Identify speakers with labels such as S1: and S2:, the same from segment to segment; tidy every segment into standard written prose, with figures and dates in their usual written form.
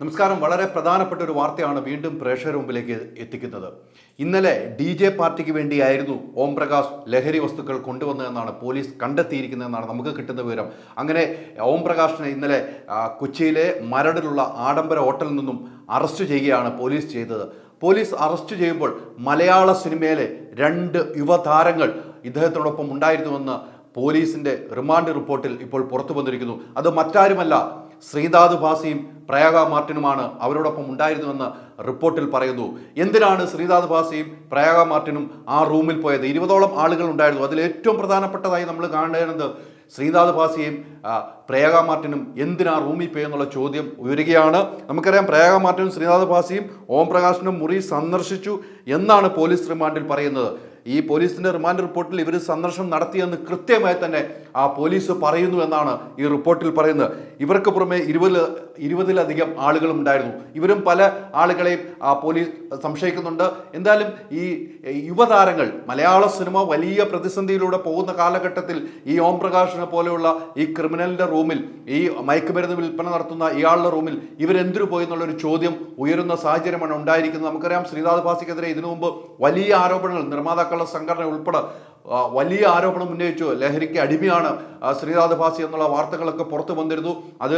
S1: നമസ്കാരം. വളരെ പ്രധാനപ്പെട്ട ഒരു വാർത്തയാണ് വീണ്ടും പ്രേക്ഷകർ മുമ്പിലേക്ക് എത്തിക്കുന്നത്. ഇന്നലെ DJ പാർട്ടിക്ക് വേണ്ടിയായിരുന്നു ഓം പ്രകാശ് ലഹരി വസ്തുക്കൾ കൊണ്ടുവന്നതെന്നാണ് പോലീസ് കണ്ടെത്തിയിരിക്കുന്നതെന്നാണ് നമുക്ക് കിട്ടുന്ന വിവരം. അങ്ങനെ ഓം പ്രകാശിനെ ഇന്നലെ കൊച്ചിയിലെ മരടിലുള്ള ആഡംബര ഹോട്ടലിൽ നിന്നും അറസ്റ്റ് ചെയ്യുകയാണ് പോലീസ് ചെയ്തത്. പോലീസ് അറസ്റ്റ് ചെയ്യുമ്പോൾ മലയാള സിനിമയിലെ 2 യുവതാരങ്ങൾ ഇദ്ദേഹത്തോടൊപ്പം ഉണ്ടായിരുന്നുവെന്ന് പോലീസിൻ്റെ റിമാൻഡ് റിപ്പോർട്ടിൽ ഇപ്പോൾ പുറത്തു വന്നിരിക്കുന്നു. അത് മറ്റാരുമല്ല, ശ്രീനാഥ് ഭാസിയും പ്രയാഗ മാർട്ടിനുമാണ് അവരോടൊപ്പം ഉണ്ടായിരുന്നുവെന്ന് റിപ്പോർട്ടിൽ പറയുന്നു. എന്തിനാണ് ശ്രീനാഥ് ഭാസിയും പ്രയാഗ മാർട്ടിനും ആ റൂമിൽ പോയത്? 20ഓളം ആളുകൾ ഉണ്ടായിരുന്നു. അതിൽ ഏറ്റവും പ്രധാനപ്പെട്ടതായി നമ്മൾ കാണേണ്ടത് ശ്രീനാഥ് ഭാസിയും പ്രയാഗ മാർട്ടിനും എന്തിനാ റൂമിൽ പോയെന്നുള്ള ചോദ്യം ഉയരുകയാണ്. നമുക്കറിയാം, പ്രയാഗ മാർട്ടിനും ശ്രീനാഥ് ഭാസിയും ഓം പ്രകാശിനും മുറി സന്ദർശിച്ചു എന്നാണ് പോലീസ് റിമാൻഡിൽ പറയുന്നത്. ഈ പോലീസിൻ്റെ റിമാൻഡ് റിപ്പോർട്ടിൽ ഇവർ സന്ദർശനം നടത്തിയെന്ന് കൃത്യമായി തന്നെ പോലീസ് പറയുന്നു എന്നാണ് ഈ റിപ്പോർട്ടിൽ പറയുന്നത്. ഇവർക്ക് പുറമെ 20ലധികം ആളുകളും ഉണ്ടായിരുന്നു. ഇവരും പല ആളുകളെയും പോലീസ് സംശയിക്കുന്നുണ്ട്. എന്തായാലും ഈ യുവതാരങ്ങൾ, മലയാള സിനിമ വലിയ പ്രതിസന്ധിയിലൂടെ പോകുന്ന കാലഘട്ടത്തിൽ ഈ ഓം പ്രകാശിനെ പോലെയുള്ള ഈ ക്രിമിനലിൻ്റെ റൂമിൽ, ഈ മയക്കുമരുന്ന് വിൽപ്പന നടത്തുന്ന ഇയാളുടെ റൂമിൽ ഇവരെന്തിനു പോയി എന്നുള്ളൊരു ചോദ്യം ഉയരുന്ന സാഹചര്യമാണ് ഉണ്ടായിരിക്കുന്നത്. നമുക്കറിയാം, ശ്രീനാഥ് ഭാസിക്കെതിരെ ഇതിനു മുമ്പ് വലിയ ആരോപണങ്ങൾ നിർമ്മാതാക്കളുടെ സംഘടന ഉൾപ്പെടെ വലിയ ആരോപണം ഉന്നയിച്ചു. ലഹരിക്ക് അടിമയാണ് ശ്രീനാഥ് ഭാസി എന്നുള്ള വാർത്തകളൊക്കെ പുറത്തു വന്നിരുന്നു. അത്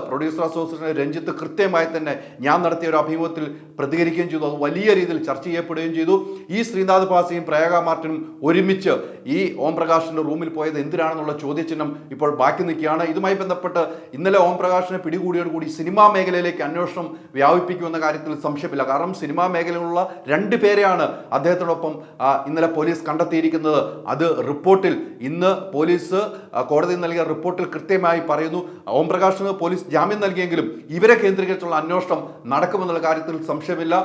S1: പ്രൊഡ്യൂസർ അസോസിയേഷൻ രഞ്ജിത്ത് കൃത്യമായി തന്നെ ഞാൻ നടത്തിയ ഒരു അഭിമുഖത്തിൽ പ്രതികരിക്കുകയും ചെയ്തു. അത് വലിയ രീതിയിൽ ചർച്ച ചെയ്യപ്പെടുകയും ചെയ്തു. ഈ ശ്രീനാഥ് ഭാസിയും പ്രയാഗ മാർട്ടിനും ഒരുമിച്ച് ഈ ഓം പ്രകാശിൻ്റെ റൂമിൽ പോയത് എന്തിനാണെന്നുള്ള ചോദ്യചിഹ്നം ഇപ്പോൾ ബാക്കി നിൽക്കുകയാണ്. ഇതുമായി ബന്ധപ്പെട്ട് ഇന്നലെ ഓം പ്രകാശിനെ പിടികൂടിയോടുകൂടി സിനിമാ മേഖലയിലേക്ക് അന്വേഷണം വ്യാപിപ്പിക്കുമെന്ന കാര്യത്തിൽ സംശയമില്ല. കാരണം സിനിമാ മേഖലയിലുള്ള 2 പേരെയാണ് അദ്ദേഹത്തോടൊപ്പം ഇന്നലെ പോലീസ് കണ്ടെത്തിയിരിക്കുന്നത്. അത് റിപ്പോർട്ടിൽ ഇന്ന് പോലീസ് കോടതിയിൽ നൽകിയ റിപ്പോർട്ടിൽ കൃത്യമായി പറയുന്നു. ഓം പ്രകാശിന് പോലീസ് ജാമ്യം നൽകിയെങ്കിലും ഇവരെ കേന്ദ്രീകരിച്ചുള്ള അന്വേഷണം നടക്കുമെന്നുള്ള കാര്യത്തിൽ സംശയമില്ല.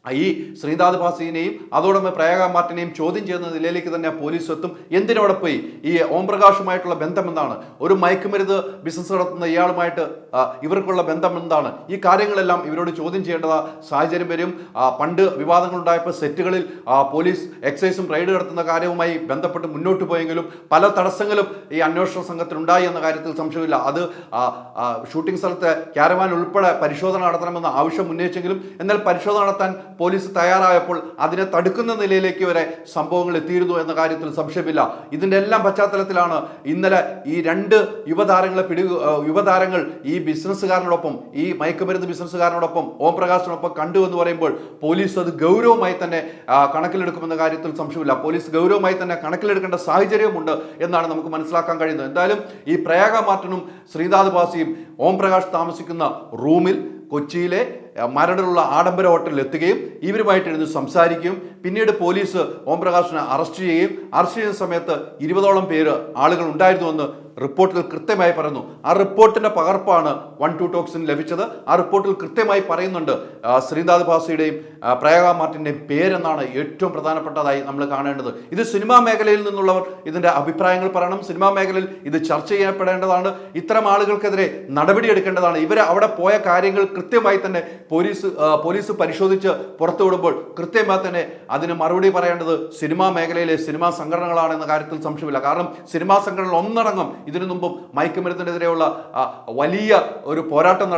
S1: ഈ ശ്രീനാഥ് ഭാസിനെയും അതോടൊപ്പം പ്രയാഗ മാർട്ടിനെയും ചോദ്യം ചെയ്യുന്ന നിലയിലേക്ക് തന്നെ പോലീസ് എത്തും. എന്തിനോടെ പോയി? ഈ ഓം പ്രകാശുമായിട്ടുള്ള ബന്ധം എന്താണ്? ഒരു മയക്കുമരുന്ന് ബിസിനസ് നടത്തുന്ന ഇയാളുമായിട്ട് ഇവർക്കുള്ള ബന്ധം എന്താണ്? ഈ കാര്യങ്ങളെല്ലാം ഇവരോട് ചോദ്യം ചെയ്യേണ്ട സാഹചര്യം വരും. പണ്ട് വിവാദങ്ങൾ ഉണ്ടായപ്പോൾ സെറ്റുകളിൽ പോലീസ് എക്സൈസും റെയ്ഡ് നടത്തുന്ന കാര്യവുമായി ബന്ധപ്പെട്ട് മുന്നോട്ട് പോയെങ്കിലും പല തടസ്സങ്ങളും ഈ അന്വേഷണ സംഘത്തിനുണ്ടായി എന്ന കാര്യത്തിൽ സംശയമില്ല. അത് ഷൂട്ടിംഗ് സ്ഥലത്തെ ക്യാരവാൻ ഉൾപ്പെടെ പരിശോധന നടത്തണമെന്ന് ആവശ്യം ഉന്നയിച്ചെങ്കിലും എന്നാൽ പരിശോധന നടത്താൻ പോലീസ് തയ്യാറായപ്പോൾ അതിനെ തടുക്കുന്ന നിലയിലേക്ക് വരെ സംഭവങ്ങൾ എത്തിയിരുന്നു എന്ന കാര്യത്തിൽ സംശയമില്ല. ഇതിൻ്റെ എല്ലാം പശ്ചാത്തലത്തിലാണ് ഇന്നലെ ഈ 2 യുവതാരങ്ങൾ ഈ ബിസിനസ്സുകാരനോടൊപ്പം, ഈ മയക്കുമരുന്ന് ബിസിനസ്സുകാരനോടൊപ്പം ഓം പ്രകാശിനൊപ്പം കണ്ടു എന്ന് പറയുമ്പോൾ പോലീസ് അത് ഗൗരവമായി തന്നെ കണക്കിലെടുക്കുമെന്ന കാര്യത്തിൽ സംശയമില്ല. പോലീസ് ഗൗരവമായി തന്നെ കണക്കിലെടുക്കേണ്ട സാഹചര്യമുണ്ട് എന്നാണ് നമുക്ക് മനസ്സിലാക്കാൻ കഴിയുന്നത്. എന്തായാലും ഈ പ്രയാഗ മാർട്ടിനും ശ്രീനാഥ് ഭാസിയും ഓം പ്രകാശ് താമസിക്കുന്ന റൂമിൽ കൊച്ചിയിലെ മരടിലുള്ള ആഡംബര ഹോട്ടലിൽ എത്തുകയും ഇവരുമായിട്ടിരുന്ന് സംസാരിക്കുകയും പിന്നീട് പോലീസ് ഓം പ്രകാശിനെ അറസ്റ്റ് ചെയ്യുകയും അറസ്റ്റ് ചെയ്യുന്ന സമയത്ത് 20ഓളം ആളുകൾ ഉണ്ടായിരുന്നുവെന്ന് റിപ്പോർട്ടിൽ കൃത്യമായി പറയുന്നു. ആ റിപ്പോർട്ടിൻ്റെ പകർപ്പാണ് 1-2 ടോക്സിന് ലഭിച്ചത്. ആ റിപ്പോർട്ടിൽ കൃത്യമായി പറയുന്നുണ്ട് ശ്രീനാഥ് ഭാസിയുടെയും പ്രയാഗ മാർട്ടിൻ്റെയും പേരെന്നാണ് ഏറ്റവും പ്രധാനപ്പെട്ടതായി നമ്മൾ കാണേണ്ടത്. ഇത് സിനിമാ മേഖലയിൽ നിന്നുള്ളവർ ഇതിൻ്റെ അഭിപ്രായങ്ങൾ പറയണം. സിനിമാ മേഖലയിൽ ഇത് ചർച്ച ചെയ്യപ്പെടേണ്ടതാണ്. ഇത്തരം ആളുകൾക്കെതിരെ നടപടിയെടുക്കേണ്ടതാണ്. ഇവർ അവിടെ പോയ കാര്യങ്ങൾ കൃത്യമായി തന്നെ പോലീസ് പരിശോധിച്ച് പുറത്തുവിടുമ്പോൾ കൃത്യമായി തന്നെ അതിന് മറുപടി പറയേണ്ടത് സിനിമാ മേഖലയിലെ സിനിമാ സംഘടനകളാണെന്ന കാര്യത്തിൽ സംശയമില്ല. കാരണം സിനിമാ സംഘടനകൾ ഒന്നടങ്കം ഇതിനു മുമ്പും മയക്കുമരുന്നിനെതിരെയുള്ള വലിയ ഒരു പോരാട്ടം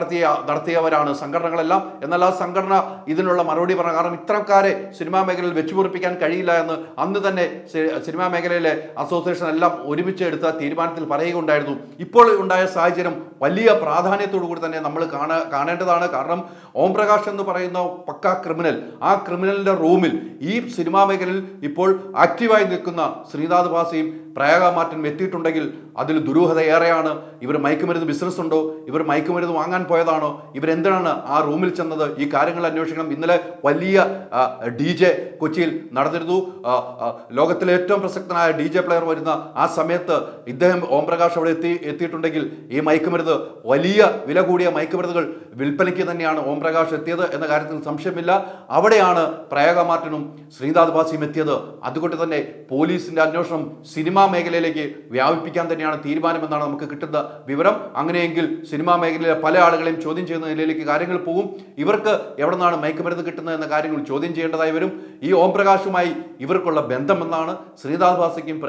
S1: നടത്തിയവരാണ് സംഘടനകളെല്ലാം. എന്നാൽ ആ സംഘടന ഇതിനുള്ള മറുപടി പറഞ്ഞു. കാരണം ഇത്തരക്കാരെ സിനിമാ മേഖലയിൽ വെച്ചുപൊറിപ്പിക്കാൻ കഴിയില്ല എന്ന് അന്ന് തന്നെ സിനിമാ മേഖലയിലെ അസോസിയേഷൻ എല്ലാം ഒരുമിച്ച് എടുത്ത തീരുമാനത്തിൽ പറയുകയുണ്ടായിരുന്നു. ഇപ്പോൾ ഉണ്ടായ സാഹചര്യം വലിയ പ്രാധാന്യത്തോടു കൂടി തന്നെ നമ്മൾ കാണേണ്ടതാണ്. കാരണം ഓം പ്രകാശ് എന്ന് പറയുന്ന പക്കാ ക്രിമിനൽ, ആ ക്രിമിനലിൻ്റെ റൂമിൽ ഈ സിനിമാ മേഖലയിൽ ഇപ്പോൾ ആക്റ്റീവായി നിൽക്കുന്ന ശ്രീനാഥ് ഭാസിയും പ്രയാഗ മാർട്ടിനും എത്തിയിട്ടുണ്ടെങ്കിൽ അതിൽ ദുരൂഹത ഏറെയാണ്. ഇവർ മയക്കുമരുന്ന് ബിസിനസ് ഉണ്ടോ? ഇവർ മയക്കുമരുന്ന് വാങ്ങാൻ പോയതാണോ? ഇവരെന്തിനാണ് ആ റൂമിൽ ചെന്നത്? ഈ കാര്യങ്ങൾ അന്വേഷിക്കണം. ഇന്നലെ വലിയ DJ കൊച്ചിയിൽ നടന്നിരുന്നു. ലോകത്തിലെ ഏറ്റവും പ്രസക്തനായ DJ പ്ലെയർ വരുന്ന ആ സമയത്ത് ഇദ്ദേഹം ഓം പ്രകാശ് അവിടെ എത്തിയിട്ടുണ്ടെങ്കിൽ ഈ മയക്കുമരുന്ന്, വലിയ വില കൂടിയ മയക്കുമരുന്നുകൾ വിൽപ്പനയ്ക്ക് തന്നെയാണ് ഓം പ്രകാശ് എത്തിയത് എന്ന കാര്യത്തിൽ സംശയമില്ല. അവിടെയാണ് പ്രയാഗ മാർട്ടിനും ശ്രീനാഥ് ഭാസിയും എത്തിയത്. അതുകൊണ്ട് തന്നെ പോലീസിൻ്റെ അന്വേഷണം സിനിമാ മേഖലയിലേക്ക് വ്യാപിപ്പിക്കാൻ തന്നെയാണ് തീരുമാനമെന്നാണ് നമുക്ക് കിട്ടുന്ന വിവരം. അങ്ങനെയെങ്കിൽ സിനിമാ മേഖലയിലെ പല ആളുകളെയും ചോദ്യം ചെയ്യുന്ന നിലയിലേക്ക് കാര്യങ്ങൾ പോകും. ഇവർക്ക് എവിടെ നിന്നാണ് മയക്കുമരുന്ന് കിട്ടുന്നത് എന്ന കാര്യങ്ങൾ ചോദ്യം ചെയ്യേണ്ടതായി വരും. ഈ ഓം പ്രകാശുമായി ഇവർക്കുള്ള ബന്ധം എന്നാണ്? ശ്രീനാഥ് ഭാസിക്കും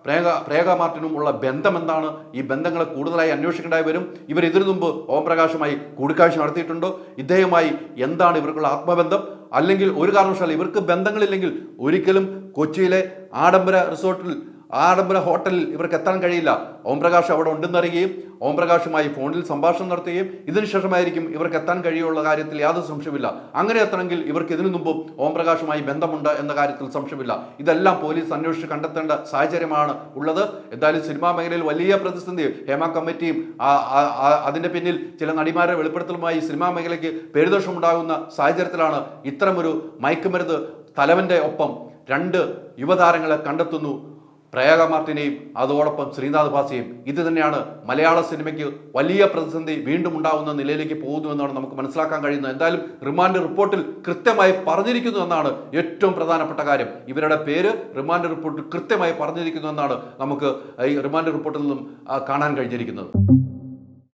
S1: പ്രേഗ മാർട്ടിനുമുള്ള ബന്ധം എന്താണ്? ഈ ബന്ധങ്ങളെ കൂടുതലായി അന്വേഷിക്കേണ്ടതായി വരും. ഇവർ ഇതിനു മുമ്പ് ഓംപ്രകാശുമായി കൂടിക്കാഴ്ച നടത്തിയിട്ടുണ്ടോ? ഇദ്ദേഹവുമായി എന്താണ് ഇവർക്കുള്ള ആത്മബന്ധം? അല്ലെങ്കിൽ ഒരു കാരണവശാലും ഇവർക്ക് ബന്ധങ്ങളില്ലെങ്കിൽ ഒരിക്കലും കൊച്ചിയിലെ ആഡംബര ഹോട്ടലിൽ ഇവർക്ക് എത്താൻ കഴിയില്ല. ഓംപ്രകാശ് അവിടെ ഉണ്ടെന്നറിയുകയും ഓംപ്രകാശുമായി ഫോണിൽ സംഭാഷണം നടത്തുകയും ഇതിനുശേഷമായിരിക്കും ഇവർക്ക് എത്താൻ കഴിയുള്ള കാര്യത്തിൽ യാതൊരു സംശയമില്ല. അങ്ങനെ എത്തണമെങ്കിൽ ഇവർക്ക് ഇതിനു മുമ്പും ഓംപ്രകാശുമായി ബന്ധമുണ്ട് എന്ന കാര്യത്തിൽ സംശയമില്ല. ഇതെല്ലാം പോലീസ് അന്വേഷിച്ച് കണ്ടെത്തേണ്ട സാഹചര്യമാണ് ഉള്ളത്. എന്തായാലും സിനിമാ മേഖലയിൽ വലിയ പ്രതിസന്ധി, ഹേമ കമ്മിറ്റിയും അതിന്റെ പിന്നിൽ ചില നടിമാരുടെ വെളിപ്പെടുത്തലുമായി സിനിമാ മേഖലയ്ക്ക് പേരുദോഷമുണ്ടാകുന്ന സാഹചര്യത്തിലാണ് ഇത്തരമൊരു മയക്കുമരുന്ന് തലവന്റെ ഒപ്പം 2 യുവതാരങ്ങളെ കണ്ടെത്തുന്നു, പ്രേഗ മാർട്ടിനെയും അതോടൊപ്പം ശ്രീനാഥ് ഭാസിയെയും. ഇത് തന്നെയാണ് മലയാള സിനിമയ്ക്ക് വലിയ പ്രതിസന്ധി വീണ്ടും ഉണ്ടാകുന്ന നിലയിലേക്ക് പോകുന്നു എന്നാണ് നമുക്ക് മനസ്സിലാക്കാൻ കഴിയുന്നത്. എന്തായാലും റിമാൻഡ് റിപ്പോർട്ടിൽ കൃത്യമായി പറഞ്ഞിരിക്കുന്നു എന്നാണ് ഏറ്റവും പ്രധാനപ്പെട്ട കാര്യം. ഇവരുടെ പേര് റിമാൻഡ് റിപ്പോർട്ടിൽ കൃത്യമായി പറഞ്ഞിരിക്കുന്നു എന്നാണ് നമുക്ക് ഈ റിമാൻഡ് റിപ്പോർട്ടിൽ നിന്നും കാണാൻ കഴിഞ്ഞിരിക്കുന്നത്.